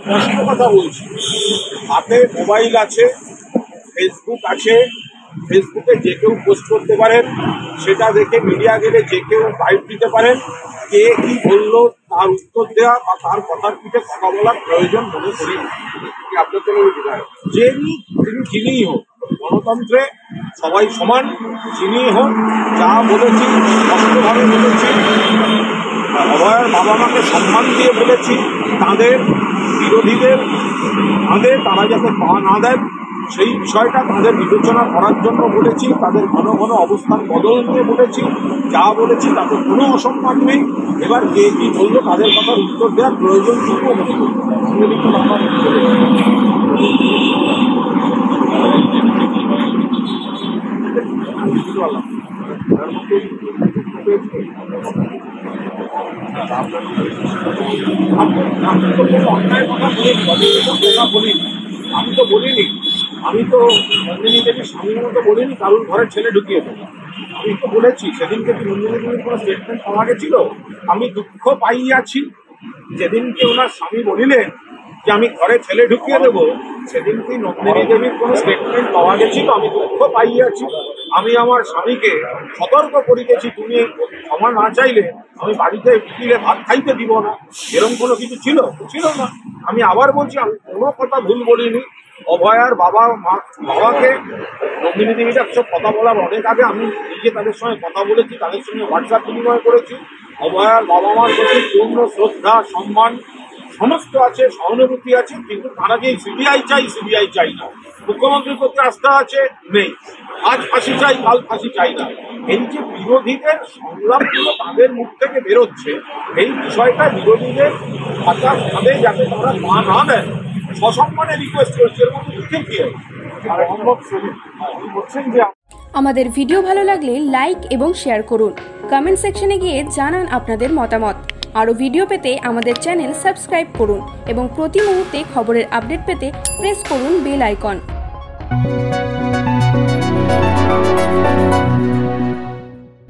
স্পষ্ট কথা বলছি, হাতে মোবাইল আছে, ফেসবুক আছে, ফেসবুকে যে কেউ পোস্ট করতে পারেন, সেটা দেখে মিডিয়া গেলে যে কেউ বাইট দিতে পারেন। কে কি বললো তার উত্তর দেওয়া বা তার কথার পিঠে কথা বলার প্রয়োজন মনে করি না। আপনার তো তিনি যিনিই হোক, গণতন্ত্রে সবাই সমান, যিনিই হোক, যা বলেছি স্পষ্টভাবে বলেছি, অভয়ার বাবা মাকে সম্মান দিয়ে বলেছি, তাদের বিরোধীদের তারা যাতে পা না দেন সেই বিষয়টা তাদের বিবেচনা করার জন্য বলেছি, তাদের ঘন ঘন অবস্থান বদল নিয়ে বলেছি, যা বলেছি তাতে কোনো অসম্মান নেই। এবার কে কী বললো তাদের কথার উত্তর দেওয়ার প্রয়োজন টুকু মনে করি। আমি তো বলিনি, আমি তো নন্দিনী দেবীর স্বামীর মতো বলিনি কারুর ঘরের ছেলে ঢুকিয়ে দেবো। আমি তো বলেছি সেদিনকে কি নন্দিনী দেবীর কোনো স্টেটমেন্ট পাওয়া গেছিল? আমি দুঃখ পাইয়াছি যেদিনকে ওনার স্বামী বলিলেন যে আমি ঘরে ছেলে ঢুকিয়ে দেবো, সেদিন কি নন্দিনী দেবীর কোনো স্টেটমেন্ট পাওয়া গেছিল? আমি দুঃখ পাইয়াছি। আমি আমার স্বামীকে সতর্ক করিতেছি, তুমি ক্ষমা না চাইলে আমি বাড়িতে উঠিলে ভাত খাইতে দিব না। এরকম কোনো কিছু ছিল না। আমি আবার বলছি, আমি কোনো কথা ভুল বলিনি। অভয়ার বাবাকে নন্দিনী দেবীর সব কথা বলার অনেক আগে আমি নিজে তাদের সঙ্গে কথা বলেছি, তাদের সঙ্গে হোয়াটসঅ্যাপ বিনিময় করেছি। অভয়ার বাবা মার প্রতি পূর্ণ শ্রদ্ধা, সম্মান সমস্ত আছে, সহানুভূতি আছে, কিন্তু তারা যে সিবিআই চাই না, মুখ্যমন্ত্রীর প্রতি আস্থা আছে নেই, আজ ফাঁসি চাই কাল ফাঁসি চাই না, এই যে বিরোধীদের সংগ্রামগুলো তাদের মুখ থেকে বেরোচ্ছে, এই বিষয়টা বিরোধীদের কথা ভাবে যাতে তারা পা না দেন, সসম্মানে রিকোয়েস্ট করছে। এর মধ্যে কি বলছেন যে আমাদের ভিডিও ভালো লাগলে লাইক এবং শেয়ার করুন, কমেন্ট সেকশনে গিয়ে জানান আপনাদের মতামত। আরও ভিডিও পেতে আমাদের চ্যানেল সাবস্ক্রাইব করুন এবং প্রতি মুহূর্তে খবরের আপডেট পেতে প্রেস করুন বেল আইকন।